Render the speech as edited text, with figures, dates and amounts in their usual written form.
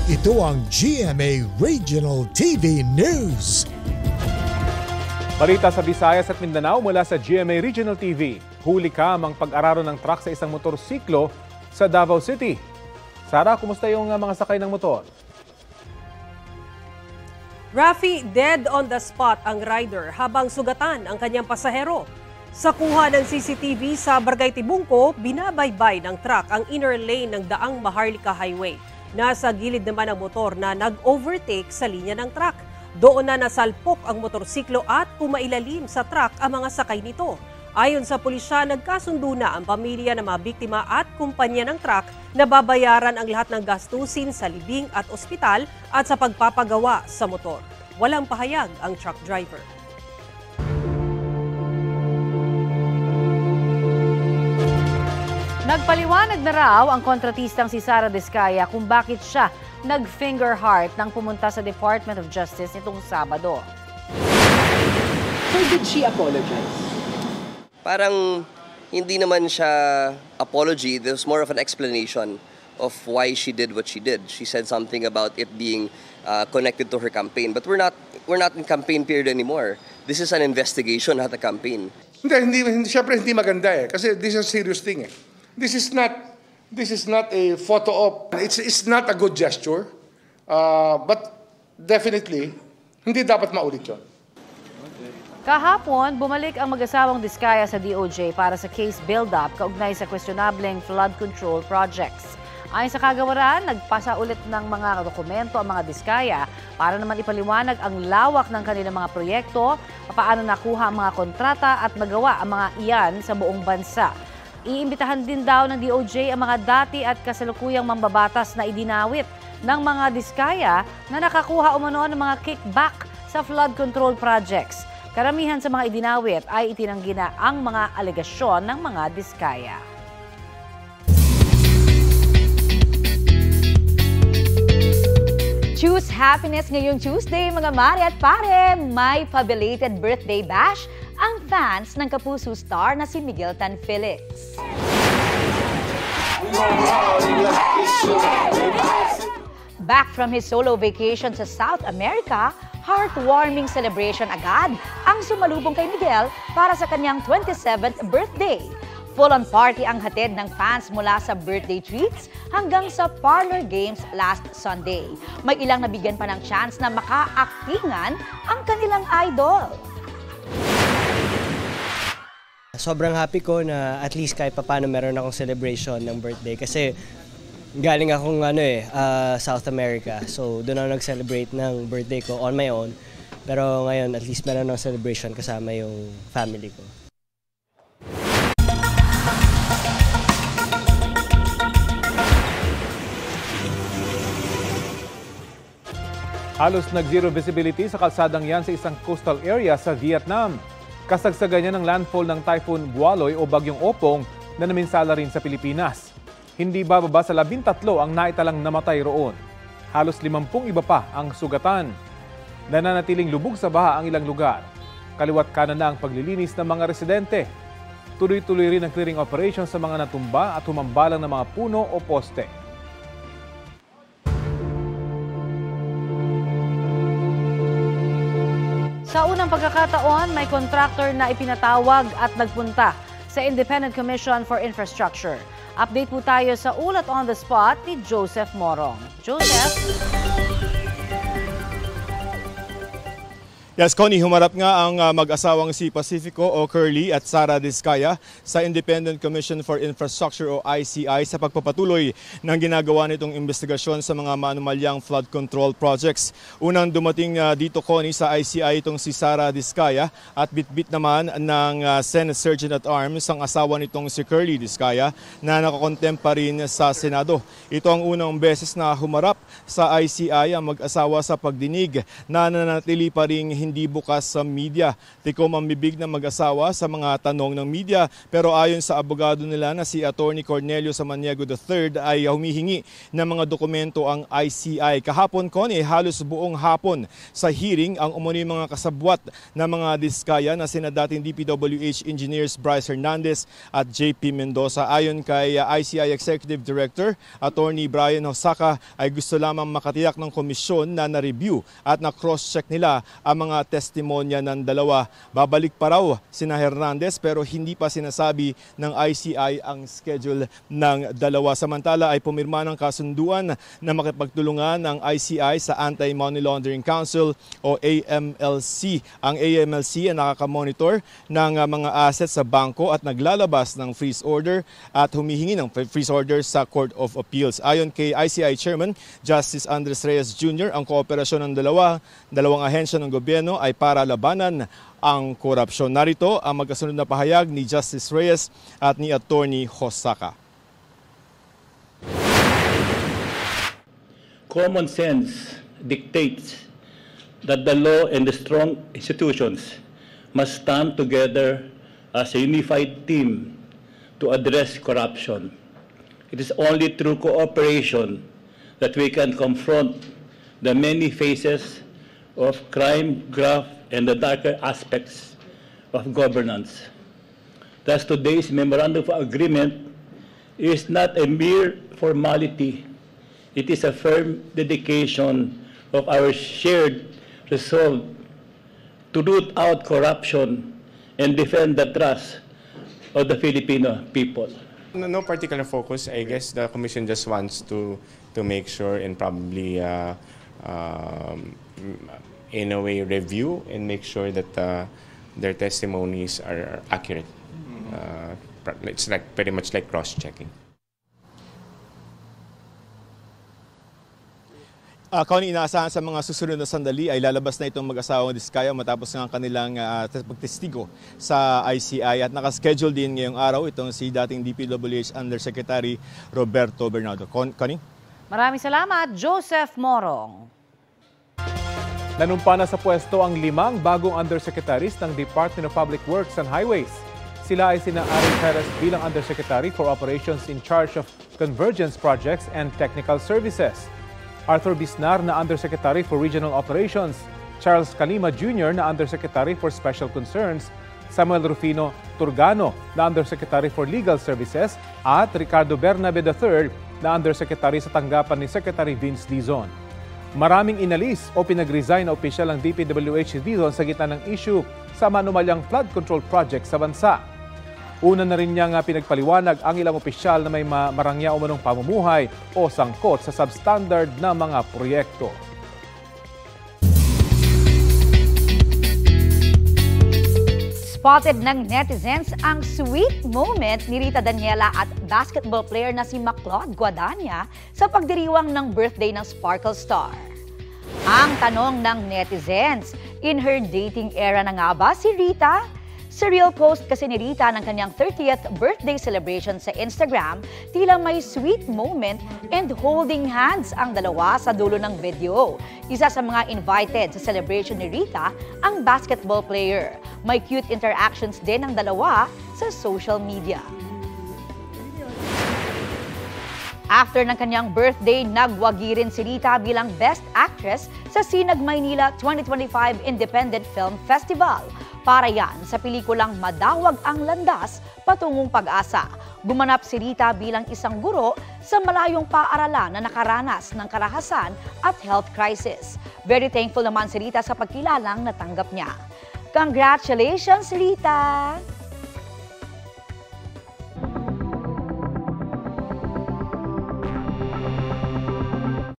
Ito ang GMA Regional TV News. Balita sa Visayas at Mindanao mula sa GMA Regional TV. Huli kam ang pag-araro ng truck sa isang motorsiklo sa Davao City. Sara, kumusta yung mga sakay ng motor? Rafi, dead on the spot ang rider habang sugatan ang kanyang pasahero. Sa kuha ng CCTV sa Barangay Tibungco, binabaybay ng truck ang inner lane ng daang Maharlika Highway. Nasa gilid naman ang motor na nag-overtake sa linya ng truck. Doon na nasalpok ang motorsiklo at pumailalim sa truck ang mga sakay nito. Ayon sa pulisya, nagkasundo na ang pamilya ng mga biktima at kumpanya ng truck na babayaran ang lahat ng gastusin sa libing at ospital at sa pagpapagawa sa motor. Walang pahayag ang truck driver. Nagpaliwanag na raw ang kontratistang si Sara Diskaya kung bakit siya nag-finger heart nang pumunta sa Department of Justice nitong Sabado. So did she apologize? Parang hindi naman siya apology. There's more of an explanation of why she did what she did. She said something about it being connected to her campaign. But we're not in campaign period anymore. This is an investigation, not a campaign. Siyempre hindi maganda kasi this is a serious thing This is not a photo op. It's not a good gesture. But definitely, hindi dapat maulit yun. Kahapon, bumalik ang mag-asawang Diskaya sa DOJ para sa case build-up kaugnay sa questionableng flood control projects. Ayon sa kagawaran, nagpasa ulit ng mga dokumento ang mga Diskaya para naman ipaliwanag ang lawak ng kanilang mga proyekto, paano nakuha ang mga kontrata at magawa ang mga iyan sa buong bansa. Iimbitahan din daw ng DOJ ang mga dati at kasalukuyang mambabatas na idinawit ng mga Diskaya na nakakuha umano ng mga kickback sa flood control projects. Karamihan sa mga idinawit ay itinanggi na ang mga alegasyon ng mga Diskaya. Choose happiness ngayong Tuesday, mga mare at pare. May pa-belated birthday bash ang fans ng Kapuso star na si Miguel Tan Felix. Back from his solo vacation sa South America, heartwarming celebration agad ang sumalubong kay Miguel para sa kanyang 27th birthday. Full-on party ang hatid ng fans mula sa birthday treats hanggang sa parlor games last Sunday. May ilang nabigyan pa ng chance na maka-aktingan ang kanilang idol. Sobrang happy ko na at least kahit paano meron akong celebration ng birthday kasi galing akong South America. So doon ako nag-celebrate ng birthday ko on my own. Pero ngayon at least meron akong celebration kasama yung family ko. Halos nag-zero visibility sa kalsadang yan sa isang coastal area sa Vietnam. Kasagsagan niya ng landfall ng Typhoon Gualoy o Bagyong Opong na naminsala rin sa Pilipinas. Hindi bababa sa 13 ang naitalang namatay roon. Halos 50 iba pa ang sugatan. Nananatiling lubog sa baha ang ilang lugar. Kaliwat kanan na ang paglilinis ng mga residente. Tuloy-tuloy rin ang clearing operation sa mga natumba at humambalang ng mga puno o poste. Sa unang pagkakataon, may contractor na ipinatawag at nagpunta sa Independent Commission for Infrastructure. Update po tayo sa ulat on the spot ni Joseph Morong. Joseph? Yes, Connie, humarap nga ang mag-asawang si Pacifico o Curly at Sara Diskaya sa Independent Commission for Infrastructure o ICI sa pagpapatuloy ng ginagawa nitong investigasyon sa mga maanumalyang flood control projects. Unang dumating dito, Connie, sa ICI itong si Sara Diskaya at bitbit naman ng Senate Sergeant at Arms ang asawa nitong si Curly Diskaya na nakakontempt pa rin sa Senado. Ito ang unang beses na humarap sa ICI ang mag-asawa sa pagdinig na nanatili pa rin hindi bukas sa media. Tikom ang bibig ng mag-asawa sa mga tanong ng media, pero ayon sa abogado nila na si Attorney Cornelio Samaniego III ay humihingi ng mga dokumento ang ICI. Kahapon, Connie, halos buong hapon sa hearing ang umano'y mga kasabwat na mga diskaya na sina dating DPWH engineers Bryce Hernandez at JP Mendoza. Ayon kay ICI Executive Director Attorney Brian Hosaka ay gusto lamang makatiyak ng komisyon na na-review at na-cross-check nila ang mga testimonya ng dalawa. Babalik pa raw sina Hernandez pero hindi pa sinasabi ng ICI ang schedule ng dalawa. Samantala ay pumirma ng kasunduan na makipagtulungan ng ICI sa Anti-Money Laundering Council o AMLC. Ang AMLC ay nakakamonitor ng mga assets sa bangko at naglalabas ng freeze order at humihingi ng freeze order sa Court of Appeals. Ayon kay ICI Chairman Justice Andres Reyes Jr., ang kooperasyon ng dalawang ahensya ng gobyerno ay para labanan ang korupsyon. Narito ang magkasunod na pahayag ni Justice Reyes at ni Attorney Hosaka. Common sense dictates that the law and the strong institutions must stand together as a unified team to address corruption. It is only through cooperation that we can confront the many phases of crime, graft, and the darker aspects of governance. Thus, today's Memorandum of Agreement is not a mere formality. It is a firm dedication of our shared resolve to root out corruption and defend the trust of the Filipino people. No particular focus. I guess the Commission just wants to make sure and probably in a way review and make sure that their testimonies are accurate. It's like pretty much like cross-checking. Connie, inaasahan sa mga susunod na sandali ay lalabas na itong mag-asawang diskaya matapos ng kanilang pagtestigo sa ICI at nakaschedule din ngayong araw itong si dating DPWH Undersecretary Roberto Bernardo. Connie? Maraming salamat, Joseph Morong. Nanumpa na sa pwesto ang 5 bagong undersecretaries ng Department of Public Works and Highways. Sila ay sina Aaron Perez bilang Undersecretary for Operations in charge of Convergence Projects and Technical Services. Arthur Bisnar na Undersecretary for Regional Operations, Charles Calima Jr. na Undersecretary for Special Concerns, Samuel Rufino Turgano na Undersecretary for Legal Services at Ricardo Bernabe III na Undersecretary sa tanggapan ni Secretary Vince Dizon. Maraming inalis o pinag-resign na opisyal ng DPWH Dizon sa gitna ng issue sa manumalyang flood control project sa bansa. Una na rin niyang pinagpaliwanag ang ilang opisyal na may marangya o manong pamumuhay o sangkot sa substandard na mga proyekto. Spotted ng netizens ang sweet moment ni Rita Daniela at basketball player na si Maclod Guadagna sa pagdiriwang ng birthday ng Sparkle Star. Ang tanong ng netizens, in her dating era na nga ba si Rita? Sa real post kasi ni Rita ng kanyang 30th birthday celebration sa Instagram, tila may sweet moment and holding hands ang dalawa sa dulo ng video. Isa sa mga invited sa celebration ni Rita, ang basketball player. May cute interactions din ang dalawa sa social media. After ng kanyang birthday, nagwagi rin si Rita bilang Best Actress sa Sinag Maynila 2025 Independent Film Festival. Para yan sa pelikulang Madawag ang Landas, Patungong Pag-asa. Gumanap si Rita bilang isang guro sa malayong paaralan na nakaranas ng karahasan at health crisis. Very thankful naman si Rita sa pagkilalang natanggap niya. Congratulations, Rita!